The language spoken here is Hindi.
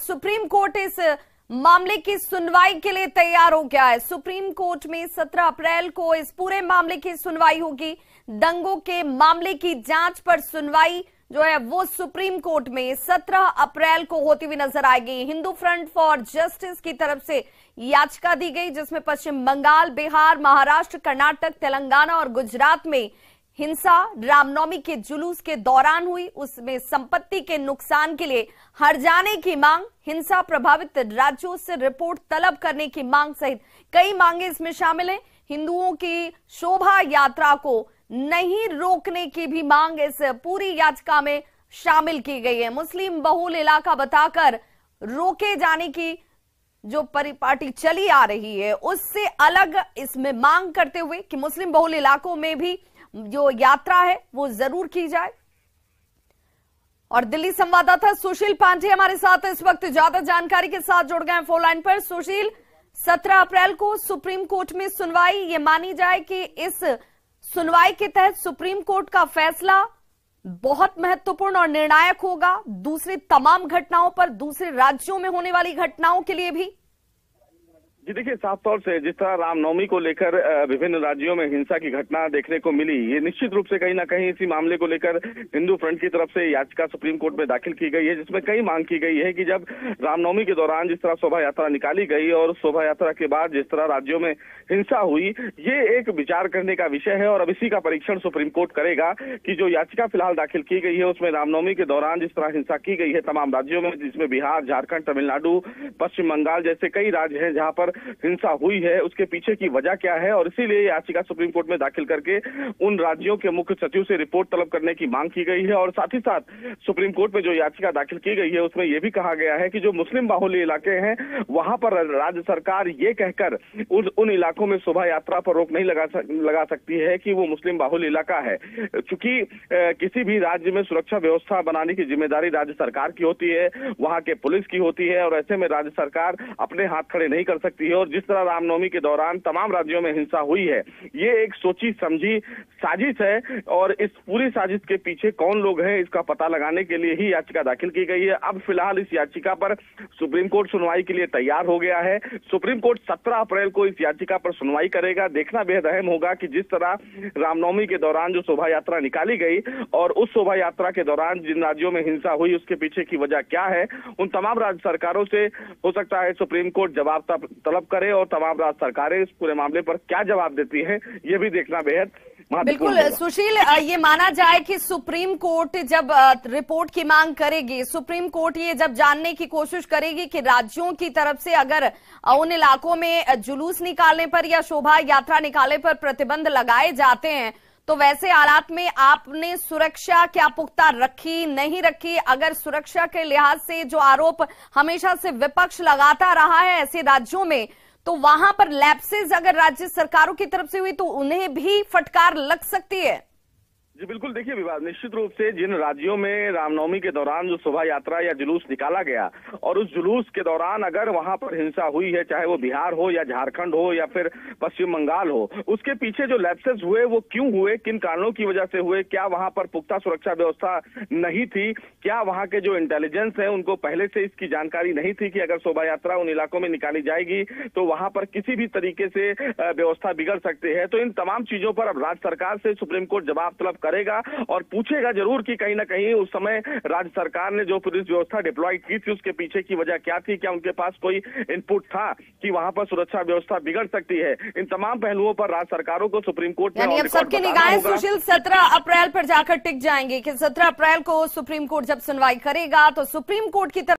सुप्रीम कोर्ट इस मामले की सुनवाई के लिए तैयार हो गया है। सुप्रीम कोर्ट में 17 अप्रैल को इस पूरे मामले की सुनवाई होगी। दंगों के मामले की जांच पर सुनवाई जो है वो सुप्रीम कोर्ट में 17 अप्रैल को होती हुई नजर आएगी। हिंदू फ्रंट फॉर जस्टिस की तरफ से याचिका दी गई, जिसमें पश्चिम बंगाल, बिहार, महाराष्ट्र, कर्नाटक, तेलंगाना और गुजरात में हिंसा रामनवमी के जुलूस के दौरान हुई, उसमें संपत्ति के नुकसान के लिए हर्जाने की मांग, हिंसा प्रभावित राज्यों से रिपोर्ट तलब करने की मांग सहित कई मांगे इसमें शामिल हैं। हिंदुओं की शोभा यात्रा को नहीं रोकने की भी मांग इस पूरी याचिका में शामिल की गई है। मुस्लिम बहुल इलाका बताकर रोके जाने की जो परिपाटी चली आ रही है उससे अलग इसमें मांग करते हुए कि मुस्लिम बहुल इलाकों में भी जो यात्रा है वो जरूर की जाए। और दिल्ली संवाददाता सुशील पांडे हमारे साथ इस वक्त ज्यादा जानकारी के साथ जुड़ गए हैं फोन लाइन पर। सुशील, 17 अप्रैल को सुप्रीम कोर्ट में सुनवाई, ये मानी जाए कि इस सुनवाई के तहत सुप्रीम कोर्ट का फैसला बहुत महत्वपूर्ण और निर्णायक होगा दूसरी तमाम घटनाओं पर, दूसरे राज्यों में होने वाली घटनाओं के लिए भी। जी देखिए, साफ तौर से जिस तरह रामनवमी को लेकर विभिन्न राज्यों में हिंसा की घटना देखने को मिली, ये निश्चित रूप से कहीं ना कहीं इसी मामले को लेकर हिंदू फ्रंट की तरफ से याचिका सुप्रीम कोर्ट में दाखिल की गई है, जिसमें कई मांग की गई है कि जब रामनवमी के दौरान जिस तरह शोभा यात्रा निकाली गई और शोभा यात्रा के बाद जिस तरह राज्यों में हिंसा हुई, ये एक विचार करने का विषय है। और अब इसी का परीक्षण सुप्रीम कोर्ट करेगा कि जो याचिका फिलहाल दाखिल की गई है उसमें रामनवमी के दौरान जिस तरह हिंसा की गई है तमाम राज्यों में, जिसमें बिहार, झारखंड, तमिलनाडु, पश्चिम बंगाल जैसे कई राज्य हैं जहां पर हिंसा हुई है, उसके पीछे की वजह क्या है। और इसीलिए याचिका सुप्रीम कोर्ट में दाखिल करके उन राज्यों के मुख्य सचिव से रिपोर्ट तलब करने की मांग की गई है। और साथ ही साथ सुप्रीम कोर्ट में जो याचिका दाखिल की गई है उसमें यह भी कहा गया है कि जो मुस्लिम बाहुल्य इलाके हैं वहां पर राज्य सरकार ये कहकर उन इलाकों में शोभा यात्रा पर रोक नहीं लगा सकती है कि वो मुस्लिम बाहुल्य इलाका है, क्योंकि किसी भी राज्य में सुरक्षा व्यवस्था बनाने की जिम्मेदारी राज्य सरकार की होती है, वहां के पुलिस की होती है। और ऐसे में राज्य सरकार अपने हाथ खड़े नहीं कर सकती है। और जिस तरह रामनवमी के दौरान तमाम राज्यों में हिंसा हुई है, ये एक सोची समझी साजिश है। और इस पूरी साजिश के पीछे कौन लोग हैं इसका पता लगाने के लिए ही याचिका दाखिल की गई है। अब फिलहाल इस याचिका पर सुप्रीम कोर्ट सुनवाई के लिए तैयार हो गया है। सुप्रीम कोर्ट 17 अप्रैल को इस याचिका पर सुनवाई करेगा। देखना बेहद अहम होगा कि जिस तरह रामनवमी के दौरान जो शोभा यात्रा निकाली गई और उस शोभा यात्रा के दौरान जिन राज्यों में हिंसा हुई उसके पीछे की वजह क्या है, उन तमाम राज्य सरकारों से हो सकता है सुप्रीम कोर्ट जवाब तलब करे और तमाम राज्य सरकारें इस पूरे मामले पर क्या जवाब देती हैं, ये भी देखना बेहद बिल्कुल सुशील, ये माना जाए कि सुप्रीम कोर्ट जब रिपोर्ट की मांग करेगी, सुप्रीम कोर्ट ये जब जानने की कोशिश करेगी कि राज्यों की तरफ से अगर उन इलाकों में जुलूस निकालने पर या शोभा यात्रा निकालने पर प्रतिबंध लगाए जाते हैं, तो वैसे हालात में आपने सुरक्षा क्या पुख्ता रखी नहीं रखी? अगर सुरक्षा के लिहाज से जो आरोप हमेशा से विपक्ष लगाता रहा है ऐसे राज्यों में, तो वहां पर लैप्सेस अगर राज्य सरकारों की तरफ से हुई तो उन्हें भी फटकार लग सकती है। जी बिल्कुल, देखिए विवाद निश्चित रूप से जिन राज्यों में रामनवमी के दौरान जो शोभा यात्रा या जुलूस निकाला गया और उस जुलूस के दौरान अगर वहां पर हिंसा हुई है, चाहे वो बिहार हो या झारखंड हो या फिर पश्चिम बंगाल हो, उसके पीछे जो लैप्सेस हुए वो क्यों हुए, किन कारणों की वजह से हुए? क्या वहां पर पुख्ता सुरक्षा व्यवस्था नहीं थी? क्या वहां के जो इंटेलिजेंस है उनको पहले से इसकी जानकारी नहीं थी कि अगर शोभा यात्रा उन इलाकों में निकाली जाएगी तो वहां पर किसी भी तरीके से व्यवस्था बिगड़ सकती है? तो इन तमाम चीजों पर अब राज्य सरकार से सुप्रीम कोर्ट जवाब तलब करेगा और पूछेगा जरूर कि कहीं ना कहीं उस समय राज्य सरकार ने जो पुलिस व्यवस्था डिप्लॉय की थी उसके पीछे की वजह क्या थी? क्या उनके पास कोई इनपुट था कि वहां पर सुरक्षा व्यवस्था बिगड़ सकती है? इन तमाम पहलुओं पर राज्य सरकारों को सुप्रीम कोर्ट में अब सबकी निगाहें सुशील 17 अप्रैल पर जाकर टिक जाएंगी कि 17 अप्रैल को सुप्रीम कोर्ट जब सुनवाई करेगा तो सुप्रीम कोर्ट की तरफ